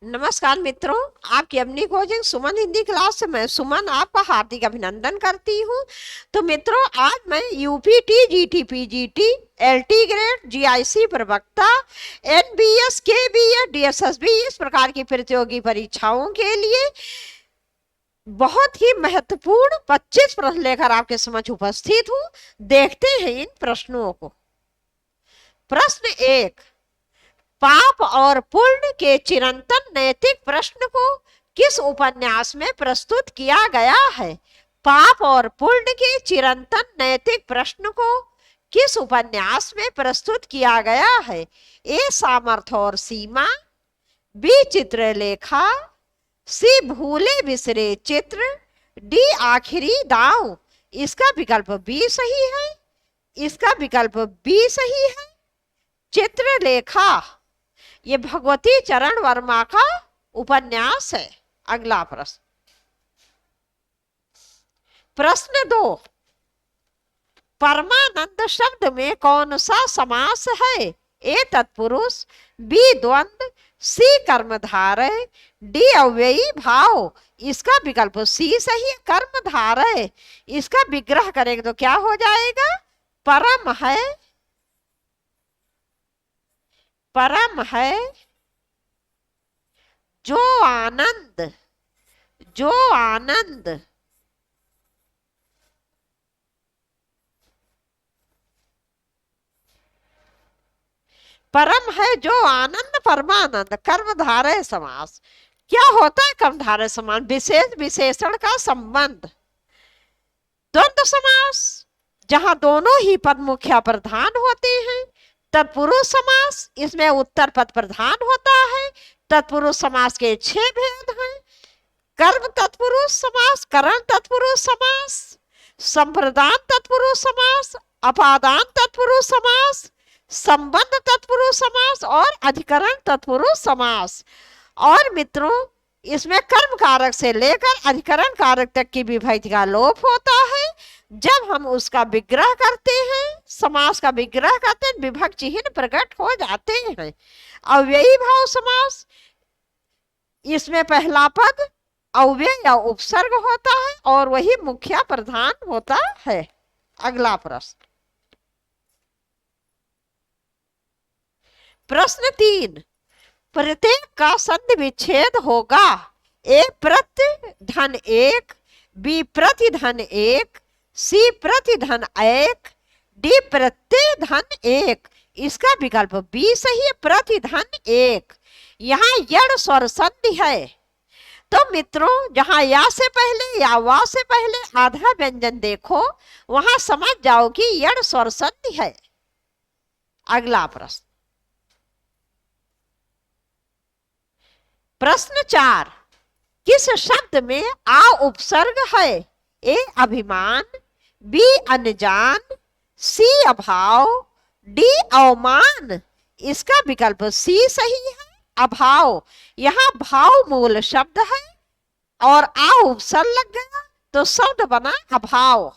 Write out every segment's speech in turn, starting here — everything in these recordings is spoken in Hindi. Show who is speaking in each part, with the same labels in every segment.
Speaker 1: नमस्कार मित्रों, आपकी अपनी कोचिंग सुमन हिंदी क्लास से मैं सुमन आपका हार्दिक अभिनंदन करती हूँ। तो मित्रों, आज मैं UPT, GT, PGT, LT grade, GIC प्रवक्ता, एनबीएस, केबीएस, डीएसएसबी इस प्रकार की प्रतियोगी परीक्षाओं के लिए बहुत ही महत्वपूर्ण 25 प्रश्न लेकर आपके समक्ष उपस्थित हूँ। देखते हैं इन प्रश्नों को। प्रश्न 1, पाप और पुण्य के चिरंतन नैतिक प्रश्न को किस उपन्यास में प्रस्तुत किया गया है? पाप और पुण्य के चिरंतन नैतिक प्रश्न को किस उपन्यास में प्रस्तुत किया गया है? ए, सामर्थ्य और सीमा, बी, चित्रलेखा, सी, भूले बिसरे चित्र, डी, आखिरी दांव। इसका विकल्प बी सही है। इसका विकल्प बी सही है। चित्रलेखा ये भगवती चरण वर्मा का उपन्यास है। अगला प्रश्न, प्रश्न 2, परमानंद शब्द में कौन सा समास है? ए, तत्पुरुष, बी, द्वंद्व, सी, कर्मधारय, डी, अव्ययी भाव। इसका विकल्प सी सही है, कर्मधारय। इसका विग्रह करेंगे तो क्या हो जाएगा? परम है, परम है जो आनंद, जो आनंद परम है जो आनंद, परमानंद। कर्मधारय समास क्या होता है? कर्मधारय समास विशेष विशेषण का संबंध। द्वंद्व समास जहां दोनों ही पद मुख्य प्रधान होते हैं। तत्पुरुष समास इसमें उत्तर पद प्रधान होता है। तत्पुरुष समास के 6 भेद हैं। कर्म तत्पुरुष समास, करण तत्पुरुष समास, संप्रदान तत्पुरुष समास, अपादान तत्पुरुष समास, संबंध तत्पुरुष समास और अधिकरण तत्पुरुष समास। और मित्रों, इसमें कर्म कारक से लेकर अधिकरण कारक तक की विभक्ति का लोप होता है। जब हम उसका विग्रह करते हैं, समास का विग्रह करते हैं, विभक्ति चिन्ह प्रकट हो जाते हैं। अव्ययी भाव समास इसमें पहला पद अव्यय या उपसर्ग होता है और वही मुख्य प्रधान होता है। अगला प्रश्न, प्रश्न 3, प्रत्येक का संधि विच्छेद होगा। ए, प्रति धन 1, बी, प्रति धन 1, सी, प्रति धन 1, डी, प्रत्यय धन 1। इसका विकल्प बी सही है, प्रति धन 1। यहाँ यण स्वर संधि है। तो मित्रों, जहां या से पहले या वा से पहले आधा व्यंजन देखो, वहां समझ जाओ कि यण स्वर संधि है। अगला प्रश्न, प्रश्न 4, किस शब्द में आ उपसर्ग है? ए, अभिमान, बी, अनजान, सी, अभाव, डी, अवमान। इसका विकल्प सी सही है, अभाव। यहाँ भाव मूल शब्द है और आ उपसर्ग लग गया तो शब्द बना अभाव।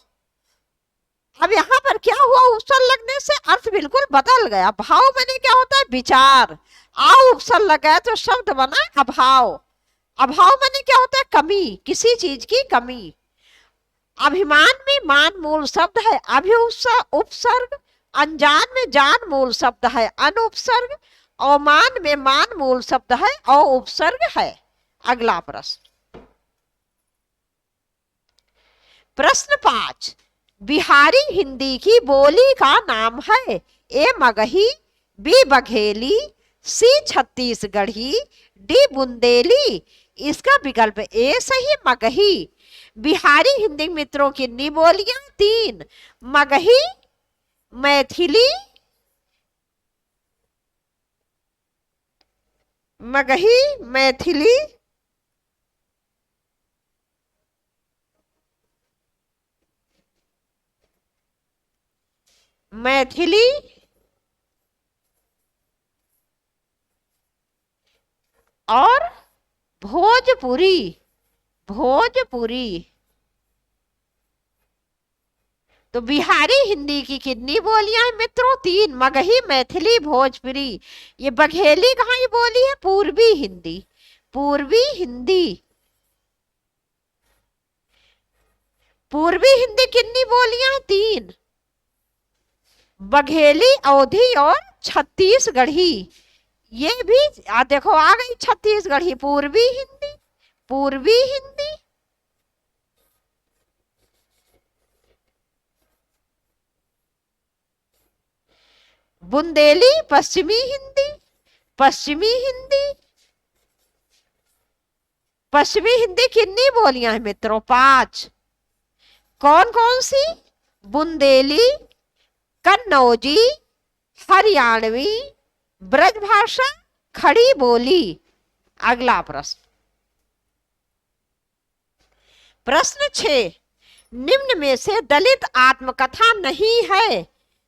Speaker 1: अब यहाँ पर क्या हुआ? उपसर्ग लगने से अर्थ बिल्कुल बदल गया। भाव माने क्या होता है? विचार। आ उपसर्ग लग गया तो शब्द बना अभाव। अभाव माने क्या होता है? कमी, किसी चीज की कमी। अभिमान में मान मूल शब्द है, अभि उपसर्ग। अनजान में जान मूल शब्द है, अन उपसर्ग। अवमान में मान मूल शब्द है, अ उपसर्ग है। अगला प्रश्न, प्रश्न 5, बिहारी हिंदी की बोली का नाम है। ए, मगही, बी, बघेली, सी, छत्तीसगढ़ी, डी, बुंदेली। इसका विकल्प ए सही, मगही। बिहारी हिंदी मित्रों की कितनी बोलियां? 3, मगही, मैथिली, मगही, मैथिली, मैथिली और भोजपुरी, भोजपुरी। तो बिहारी हिंदी की कितनी बोलियां हैं मित्रों? 3, मगही, मैथिली, भोजपुरी। ये बघेली कहाँ की बोली है? पूर्वी हिंदी। पूर्वी हिंदी। पूर्वी हिंदी कितनी बोलियां हैं? 3। बघेली, अवधी और छत्तीसगढ़ी। ये भी देखो आ गई छत्तीसगढ़ी। पूर्वी हिंदी, पूर्वी हिंदी। बुंदेली, पश्चिमी हिंदी, पश्चिमी हिंदी। पश्चिमी हिंदी कितनी बोलियां हैं मित्रों? 5। कौन कौन सी? बुंदेली, कन्नौजी, हरियाणवी, ब्रजभाषा, खड़ी बोली। अगला प्रश्न, प्रश्न 6। निम्न में से दलित आत्मकथा नहीं है।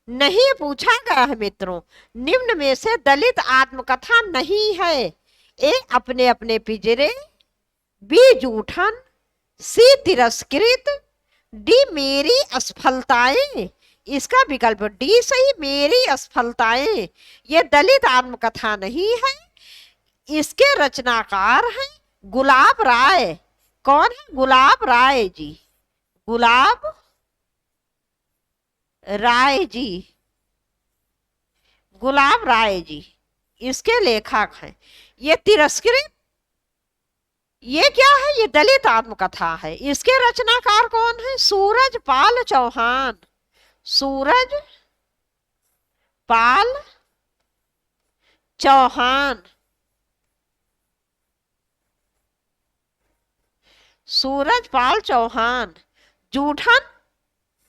Speaker 1: नहीं पूछा गया है मित्रों। निम्न में से दलित आत्मकथा नहीं है। ए अपने अपने पिंजरे, बी जूठन, सी तिरस्कृत, डी मेरी असफलताएं। इसका विकल्प डी सही, मेरी असफलताएं। ये दलित आत्मकथा नहीं है। इसके रचनाकार हैं गुलाब राय। कौन है? गुलाब राय जी, गुलाब राय जी, गुलाब राय जी इसके लेखक हैं। ये तिरस्कृत, ये क्या है? ये दलित आत्मकथा है। इसके रचनाकार कौन है? सूरज पाल चौहान, सूरज पाल चौहान, सूरज पाल चौहान। जूठन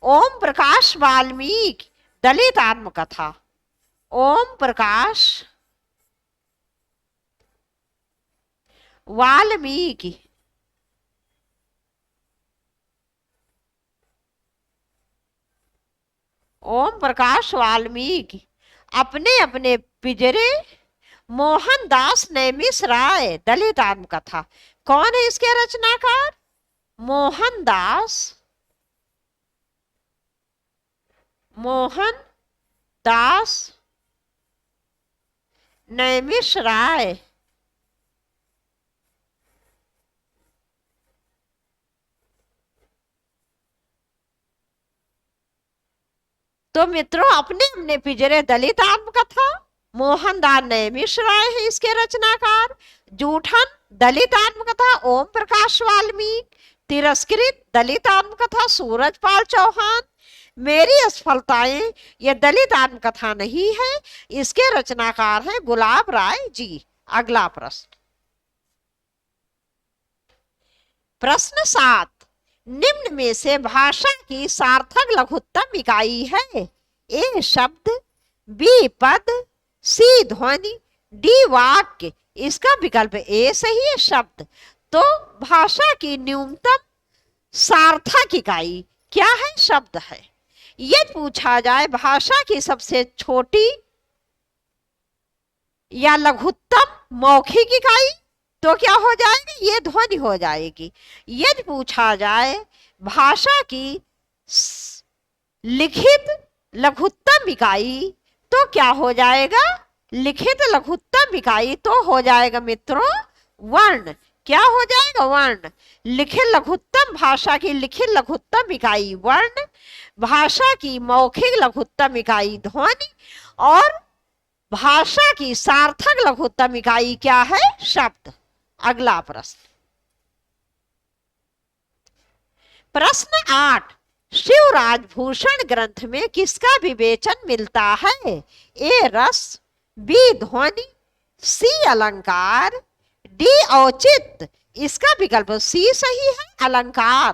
Speaker 1: ओम प्रकाश वाल्मीकि, दलित आत्मकथा। ओम प्रकाश वाल्मीकि, ओम प्रकाश वाल्मीकि। अपने अपने पिंजरे, मोहनदास नैमिष राय, दलित आत्मकथा। कौन है इसके रचनाकार? मोहनदास, मोहनदास नैमिष राय। तो मित्रों अपने अपने पिंजरे दलित आत्मकथा, मोहनदास नैमिष राय है इसके रचनाकार। जूठन दलित आत्मकथा ओम प्रकाश वाल्मीकि। तिरस्कृत दलित आत्मकथा सूरजपाल चौहान। मेरी असफलताएं ये दलित आत्मकथा नहीं है। इसके रचनाकार हैं गुलाब राय जी। अगला प्रश्न, प्रश्न 7। निम्न में से भाषा की सार्थक लघुत्तम इकाई है? ए शब्द, बी पद, सी ध्वनि, डी वाक्य। इसका विकल्प ए सही है, शब्द। तो भाषा की न्यूनतम सार्थक इकाई क्या है? शब्द है। ये पूछा जाए भाषा की सबसे छोटी या लघुत्तम मौखिक इकाई तो क्या हो जाएगी? ये ध्वनि हो जाएगी। यदि पूछा जाए भाषा की लिखित लघुत्तम इकाई तो क्या हो जाएगा? लिखित लघुत्तम इकाई तो हो जाएगा मित्रों वर्ण। क्या हो जाएगा? वर्ण। लिखित लघुत्तम, भाषा की लिखित लघुत्तम इकाई वर्ण, भाषा की मौखिक लघुत्तम इकाई ध्वनि और भाषा की सार्थक लघुत्तम इकाई क्या है? शब्द। अगला प्रश्न, प्रश्न 8। शिवराज भूषण ग्रंथ में किसका विवेचन मिलता है? ए रस, बी ध्वनि, सी अलंकार, डी औचित्य। इसका विकल्प सी सही है, अलंकार।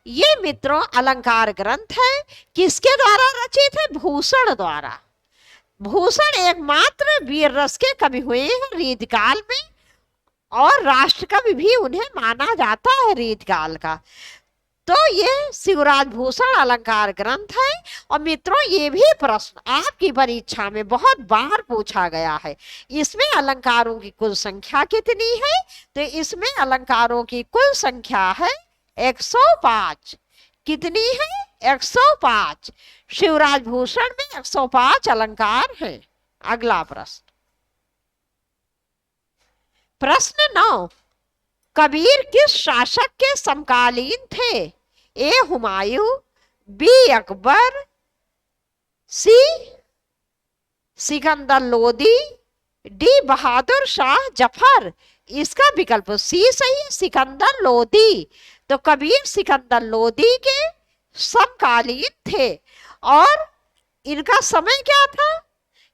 Speaker 1: ये मित्रों अलंकार ग्रंथ है। किसके द्वारा रचित है? भूषण द्वारा। भूषण एकमात्र वीर रस के कवि हुए हैं रीतकाल में और राष्ट्र कवि भी उन्हें माना जाता है रीतकाल का। तो ये शिवराज भूषण अलंकार ग्रंथ है। और मित्रों ये भी प्रश्न आपकी परीक्षा में बहुत बार पूछा गया है। इसमें अलंकारों की कुल संख्या कितनी है? तो इसमें अलंकारों की कुल संख्या है 105। कितनी है? 105। शिवराज भूषण में 105 अलंकार हैं। अगला प्रश्न, प्रश्न 9, कबीर किस शासक के समकालीन थे? ए हुमायूं, बी अकबर, सी सिकंदर लोदी, डी बहादुर शाह जफर। इसका विकल्प सी सही है, सिकंदर लोदी। तो कबीर सिकंदर लोदी के समकालीन थे और इनका समय क्या था?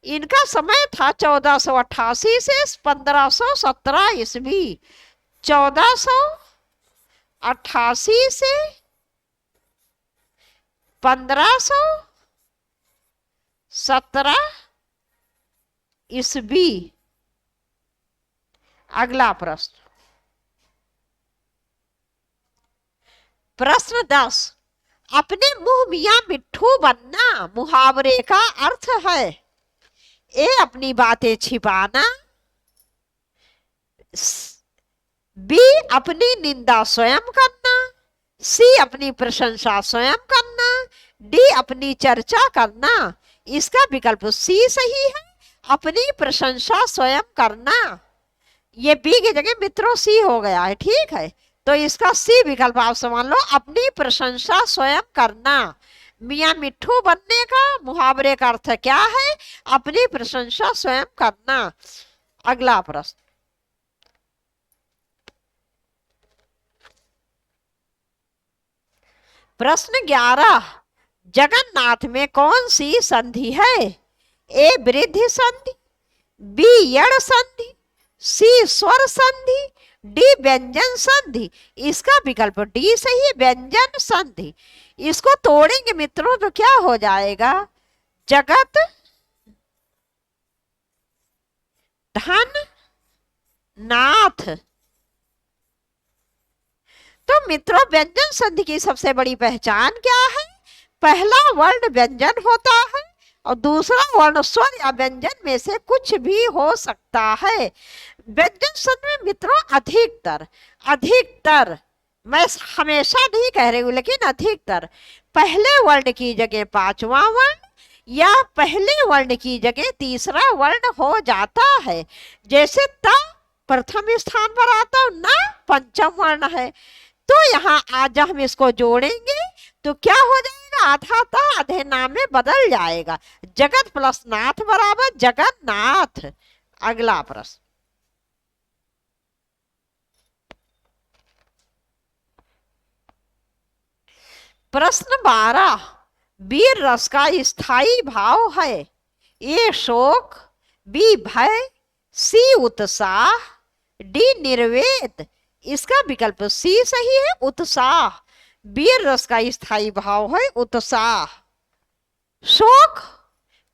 Speaker 1: इनका समय था 1488 से 1517 ईस्वी। 1488 से 1517 ईस्वी। अगला प्रश्न, प्रश्न 10, अपने मुंह मियां मिट्ठू बनना मुहावरे का अर्थ है? ए अपनी बातें छिपाना, बी अपनी निंदा स्वयं करना, सी अपनी प्रशंसा स्वयं करना, डी अपनी चर्चा करना। इसका विकल्प सी सही है, अपनी प्रशंसा स्वयं करना। ये बी की जगह मित्रों सी हो गया है, ठीक है। तो इसका सी विकल्प आप समझ लो, अपनी प्रशंसा स्वयं करना। मियां मिट्ठू बनने का मुहावरे का अर्थ क्या है? अपनी प्रशंसा स्वयं करना। अगला प्रश्न, प्रश्न 11, जगन्नाथ में कौन सी संधि है? ए वृद्धि संधि, बी यड़ संधि, सी स्वर संधि, डी व्यंजन संधि। इसका विकल्प डी सही है, व्यंजन संधि। इसको तोड़ेंगे मित्रों तो क्या हो जाएगा? जगत धन नाथ। तो मित्रों व्यंजन संधि की सबसे बड़ी पहचान क्या है? पहला वर्ण व्यंजन होता है और दूसरा वर्ण स्वर या व्यंजन में से कुछ भी हो सकता है। व्यंजन संधि में मित्रों अधिकतर अधिकतर, मैं हमेशा नहीं कह रही हूं लेकिन अधिकतर पहले वर्ण की जगह पांचवा वर्ण या पहले वर्ण की जगह तीसरा वर्ण हो जाता है। जैसे त प्रथम स्थान पर आता है, न पंचम वर्ण है। तो यहाँ आज हम इसको जोड़ेंगे तो क्या हो जाएगा? आधा था आधे नाम में बदल जाएगा। जगत प्लस नाथ बराबर जगन्नाथ। अगला प्रश्न, प्रश्न 12, वीर रस का स्थायी भाव है? ए शोक, बी भय, सी उत्साह, डी निर्वेद। इसका विकल्प सी सही है, उत्साह। वीर रस का स्थायी भाव है उत्साह। शोक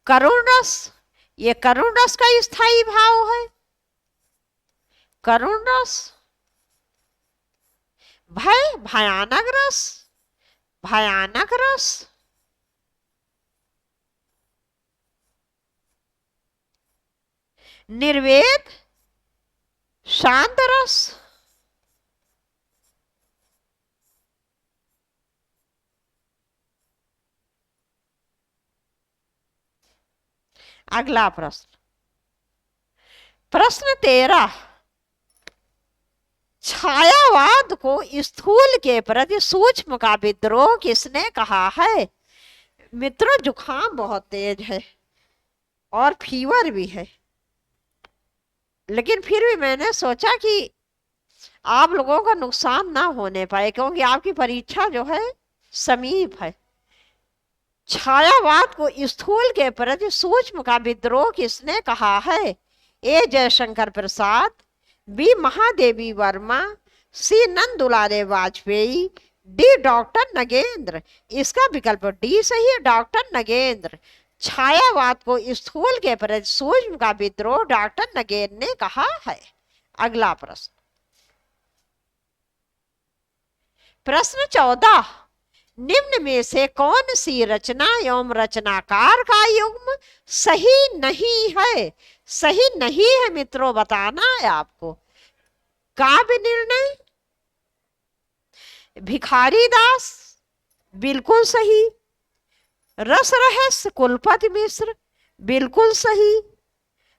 Speaker 1: करुण रस, ये करुण रस का स्थायी भाव है, करुण रस। भय भयानक रस, भयानक रस। निर्वेद शांत रस। अगला प्रश्न, प्रश्न 13, छायावाद को स्थूल के प्रति सूक्ष्म का विद्रोह किसने कहा है? मित्रों जुकाम बहुत तेज है और फीवर भी है, लेकिन फिर भी मैंने सोचा कि आप लोगों का नुकसान ना होने पाए क्योंकि आपकी परीक्षा जो है समीप है। छायावाद को स्थूल के प्रति सूक्ष्म का विद्रोह किसने कहा है? ए जयशंकर प्रसाद, बी महादेवी वर्मा, सी नंदुलारे वाजपेयी, डी डॉक्टर नगेंद्र। इसका विकल्प डी सही है, डॉक्टर नगेंद्र। छायावाद को स्थूल के प्रति सूक्ष्म का विद्रोह डॉक्टर नगेंद्र ने कहा है। अगला प्रश्न, प्रश्न 14, निम्न में से कौन सी रचना एवं रचनाकार का युग्म सही नहीं है? सही नहीं है मित्रों, बताना है आपको। काव्य निर्णय, भिखारी दास, बिल्कुल सही। रस रहस्य कुलपति मिश्र, बिल्कुल सही।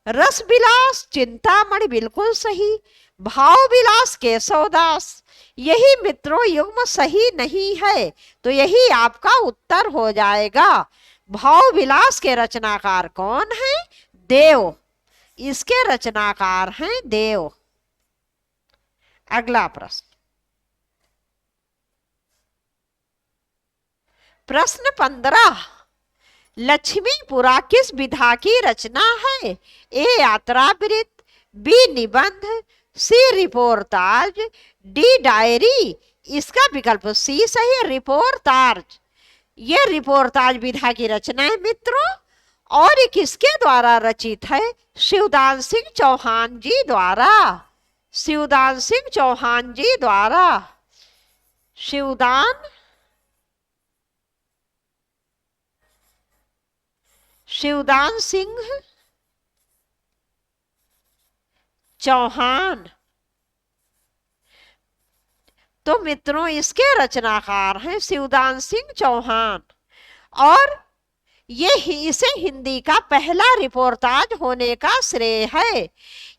Speaker 1: रस विलास चिंतामणि बिल्कुल सही, भाव विलास केशवदास। यही मित्रों युग्म सही नहीं है, तो यही आपका उत्तर हो जाएगा। भाव विलास के रचनाकार कौन है? देव। इसके रचनाकार हैं देव। अगला प्रश्न, प्रश्न 15, लक्ष्मीपुरा किस विधा की रचना है? ए यात्रा वृत्त, बी निबंध, सी रिपोर्टाज, डी डायरी। इसका विकल्प सी सही है, रिपोर्टाज। ये रिपोर्टाज विधा की रचना है मित्रों, और ये किसके द्वारा रचित है? शिवदान सिंह चौहान जी द्वारा। शिवदान सिंह चौहान जी द्वारा। शिवदान सिंह चौहान। तो मित्रों इसके रचनाकार हैं शिवदान सिंह चौहान, और इसे हिंदी का पहला रिपोर्टाज होने का श्रेय है।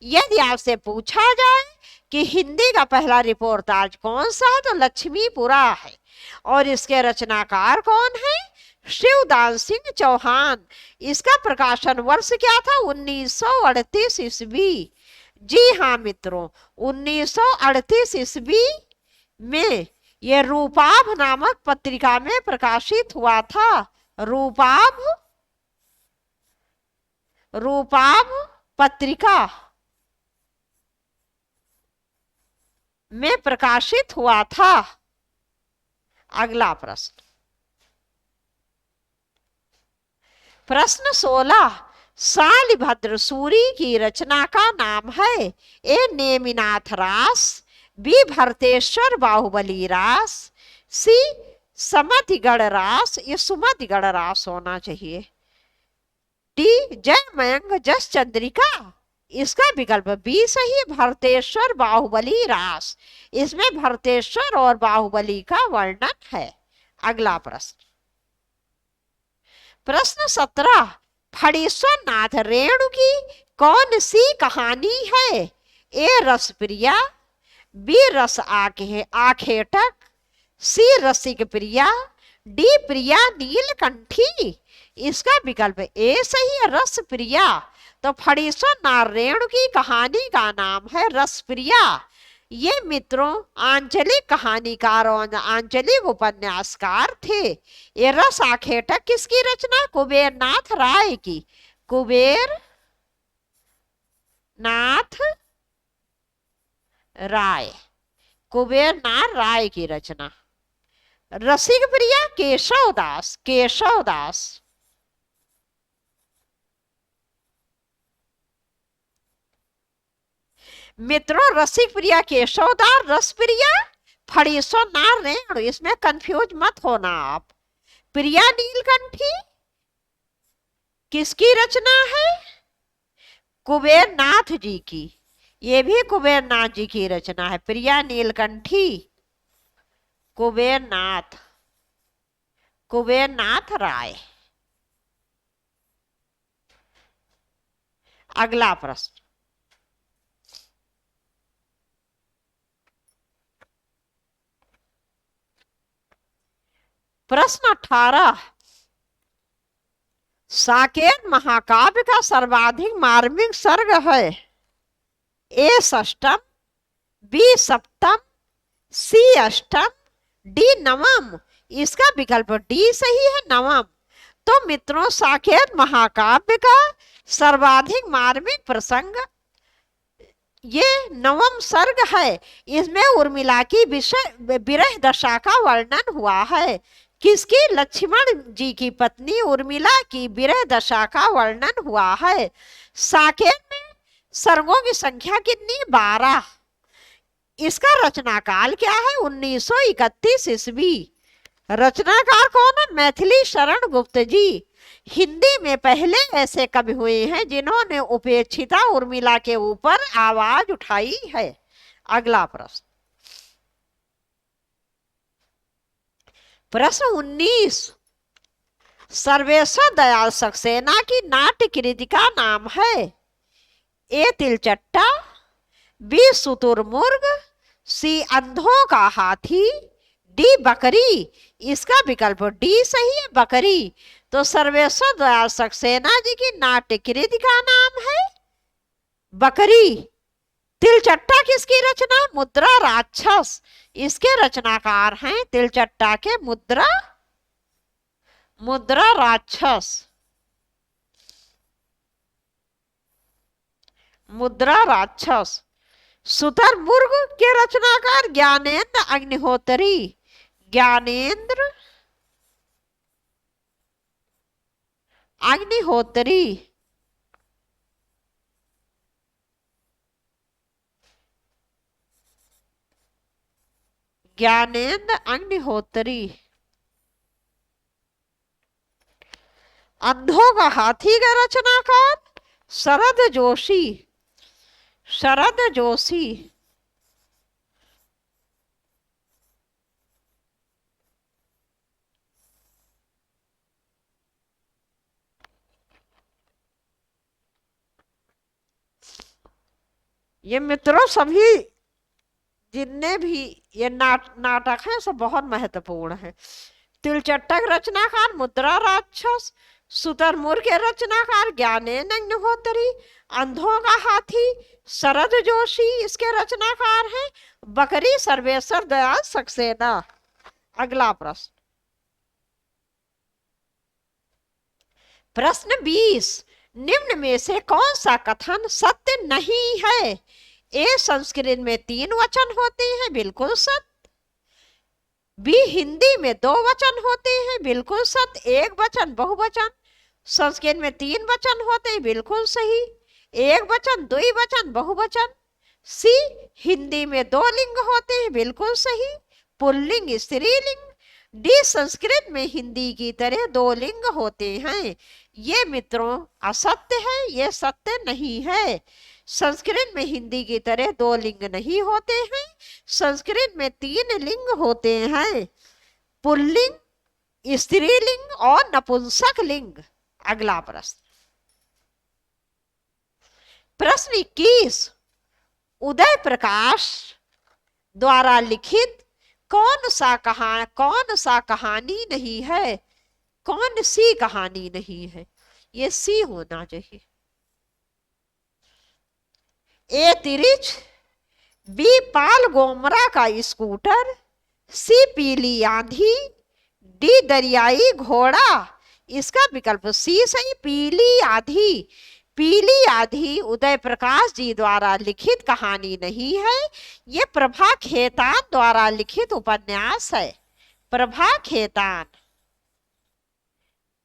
Speaker 1: यदि आपसे पूछा जाए कि हिंदी का पहला रिपोर्टाज कौन सा है, तो लक्ष्मीपुरा है। और इसके रचनाकार कौन है? शिवदान सिंह चौहान। इसका प्रकाशन वर्ष क्या था? 1938 ईस्वी। जी हाँ मित्रों, 1938 ईस्वी में यह रूपाभ नामक पत्रिका में प्रकाशित हुआ था। रूपाभ पत्रिका में प्रकाशित हुआ था। अगला प्रश्न, प्रश्न 16, शालिभद्र सूरी की रचना का नाम है? ए नेमिनाथ रास, बी भरतेश्वर बाहुबली रास, सी समतिगढ़ रास, ये सुमतिगढ़ रास होना चाहिए, डी जय मयंक जस चंद्रिका। इसका विकल्प बी सही है, भरतेश्वर बाहुबली रास। इसमें भरतेश्वर और बाहुबली का वर्णन है। अगला प्रश्न, प्रश्न 17, फणीश्वर नाथ रेणु की कौन सी कहानी है? ए रसप्रिया, बी रस आखेटक, सी रसिक प्रिया, डी प्रिया नीलकंठी। इसका विकल्प ए सही है, रस प्रिया। तो फणीश्वर नाथ रेणु की कहानी का नाम है रस प्रिया। ये मित्रों आंचलिक कहानीकार और आंचलिक उपन्यासकार थे। ये रस आखेटक किसकी रचना? कुबेर नाथ राय की। कुबेर नाथ राय, कुबेर नाथ राय की रचना। रसिक प्रिया केशवदास, केशवदास। मित्रों रसिक प्रिया केशवदास, रस प्रिया फणीश्वर नाथ रेणु। इसमें कंफ्यूज मत होना आप। प्रिया नीलकंठी किसकी रचना है? कुबेर नाथ जी की। ये भी कुबेर नाथ जी की रचना है। प्रिया नीलकंठी कुबेर नाथ राय। अगला प्रश्न, प्रश्न 18, साकेत महाकाव्य का सर्वाधिक मार्मिक सर्ग है? ए षष्टम, बी सप्तम, सी अष्टम, डी नवम। इसका विकल्प डी सही है, नवम। तो मित्रों साकेत महाकाव्य का सर्वाधिक मार्मिक प्रसंग ये नवम सर्ग है। इसमें उर्मिला की विरह दशा का वर्णन हुआ है। किसकी? लक्ष्मण जी की पत्नी उर्मिला की विरह दशा का वर्णन हुआ है। साकेत में सर्गों की संख्या कितनी? 12। इसका रचनाकाल क्या है? 1931 ईस्वी। रचनाकार कौन है? मैथिली शरण गुप्त जी। हिंदी में पहले ऐसे कवि हुए हैं जिन्होंने उपेक्षिता उर्मिला के ऊपर आवाज उठाई है। अगला प्रश्न, प्रश्न 19, सर्वेश्वर दयाल सक्सेना की नाट्य कृति का नाम है? ए तिलचट्टा, बी शुतुरमुर्ग, सी अंधों का हाथी, डी बकरी। इसका विकल्प डी सही है, बकरी। तो सर्वेश्वर दयाल सक्सेना जी की नाट्य कृति का नाम है बकरी। तिलचट्टा किसकी रचना है? मुद्रा राक्षस। इसके रचनाकार हैं तिलचट्टा के मुद्रा राक्षस। मुद्रा राक्षस। शुतुरमुर्ग के रचनाकार ज्ञानेन्द्र अग्निहोत्री। ज्ञानेन्द्र अग्निहोत्री। ज्ञानेन्द्र अग्निहोत्री। अंधों का हाथी का रचनाकार शरद जोशी। शरद जोशी। ये मित्रों सभी जितने भी ये नाटक है सब बहुत महत्वपूर्ण है। तिलचट्टा के रचनाकार मुद्रा राक्षस, शुतुरमुर्ग के रचनाकार ज्ञानेन्द्र अग्निहोत्री, अंधों का हाथी शरद जोशी इसके रचनाकार हैं, बकरी सर्वेश्वर दयाल सक्सेना। अगला प्रश्न, प्रश्न 20, निम्न में से कौन सा कथन सत्य नहीं है? ए संस्कृत में 3 वचन होते हैं, बिल्कुल सत्य। बी हिंदी में 2 वचन होते हैं, बिल्कुल सत्य। 1 वचन बहुवचन। संस्कृत में 3 वचन होते हैं, बिल्कुल सही। 1 वचन, 2 वचन, बहुवचन। सी हिंदी में 2 लिंग होते हैं, बिल्कुल सही। पुल्लिंग स्त्रीलिंग। डी संस्कृत में हिंदी की तरह 2 लिंग होते हैं। ये मित्रों असत्य है, ये सत्य नहीं है। संस्कृत में हिंदी की तरह 2 लिंग नहीं होते हैं। संस्कृत में 3 लिंग होते हैं, पुल्लिंग, स्त्रीलिंग और नपुंसक लिंग। अगला प्रश्न, प्रश्न 21, उदय प्रकाश द्वारा लिखित कौन सा कहानी नहीं है? कौन सी कहानी नहीं है? ये सी होना चाहिए। ए तिरिच, बी पाल गोमरा का स्कूटर, सी पीली आंधी, डी दरियाई घोड़ा। इसका विकल्प सी सही, पीली आंधी। पीली आंधी उदय प्रकाश जी द्वारा लिखित कहानी नहीं है, ये प्रभा खेतान द्वारा लिखित उपन्यास है। प्रभा खेतान।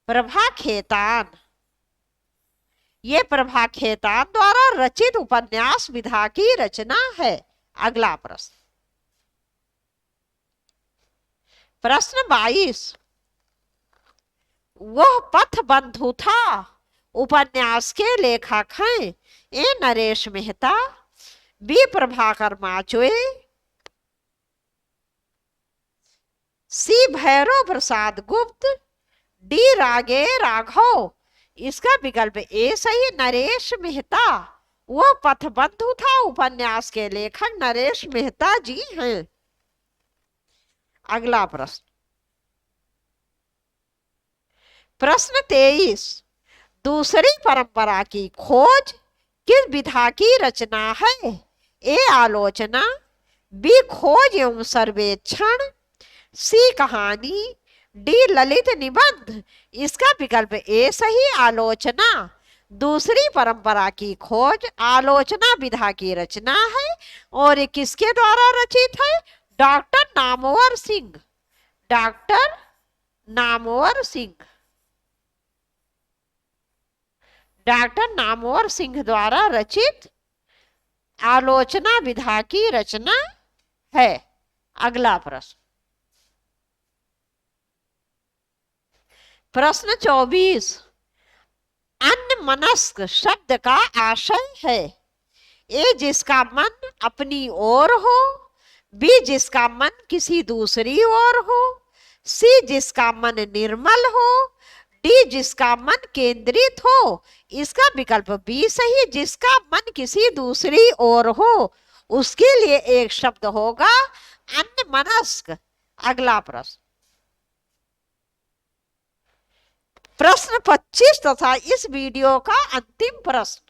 Speaker 1: प्रभा खेतान, ये प्रभा खेतान द्वारा रचित उपन्यास विधा की रचना है। अगला प्रश्न, प्रश्न 22, वह पथ बंधु था उपन्यास के लेखक हैं? ए नरेश मेहता, बी प्रभाकर माचुए, सी भैरव प्रसाद गुप्त, डी रागे राघव। इसका विकल्प ए सही, नरेश मेहता। वह पथबंधु था उपन्यास के लेखक नरेश मेहता जी हैं। अगला प्रश्न, प्रश्न 23, दूसरी परंपरा की खोज किस विधा की रचना है? ए आलोचना, बी खोज एवं सर्वेक्षण, सी कहानी, डी ललित निबंध। इसका विकल्प ए सही, आलोचना। दूसरी परंपरा की खोज आलोचना विधा की रचना है और ये किसके द्वारा रचित है? Doctor Namvar Singh. Doctor Namvar Singh. Doctor Namvar Singh द्वारा रचित आलोचना विधा की रचना है। अगला प्रश्न, प्रश्न 24, अन्यमनस्क शब्द का आशय है? ए जिसका मन अपनी ओर हो, बी जिसका मन किसी दूसरी ओर हो, सी जिसका मन निर्मल हो, डी जिसका मन केंद्रित हो, इसका विकल्प बी सही। जिसका मन किसी दूसरी ओर हो उसके लिए एक शब्द होगा अन्यमनस्क। अगला प्रश्न, प्रश्न 25 तथा इस वीडियो का अंतिम प्रश्न,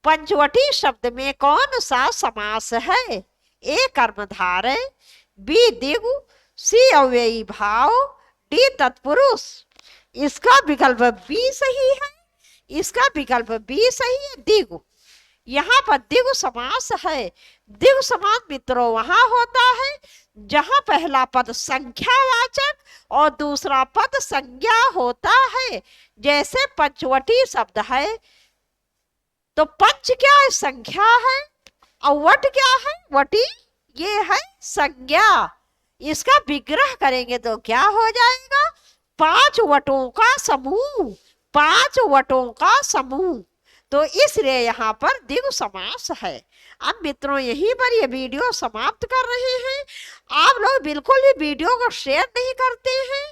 Speaker 1: पंचवटी शब्द में कौन सा समास है? ए कर्मधारय, बी द्विगु, सी अव्ययी भाव, डी तत्पुरुष। इसका विकल्प बी सही है। इसका विकल्प बी सही है, द्विगु। यहाँ पर द्विगु समास है। द्विगु समास मित्रों वहां होता है जहां पहला पद संख्यावाचक और दूसरा पद संज्ञा होता है। जैसे पंचवटी शब्द है तो पंच क्या है? संख्या है। और वट क्या है? वटी, ये है संज्ञा। इसका विग्रह करेंगे तो क्या हो जाएगा? 5 वटों का समूह। 5 वटों का समूह। तो इसलिए यहाँ पर द्विगु समास है। अब मित्रों यहीं पर ये वीडियो समाप्त कर रहे हैं। आप लोग बिल्कुल भी वीडियो को शेयर नहीं करते हैं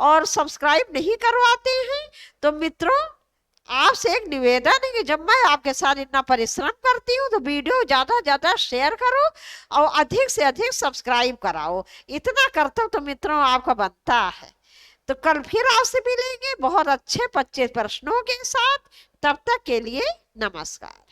Speaker 1: और सब्सक्राइब नहीं करवाते हैं। तो मित्रों आपसे एक निवेदन है कि जब मैं आपके साथ इतना परिश्रम करती हूँ तो वीडियो ज्यादा ज्यादा शेयर करो और अधिक से अधिक सब्सक्राइब कराओ। इतना कर्तव्य तो मित्रों आपका बनता है। तो कल फिर आपसे मिलेंगे बहुत अच्छे 25 प्रश्नों के साथ। तब तक के लिए नमस्कार।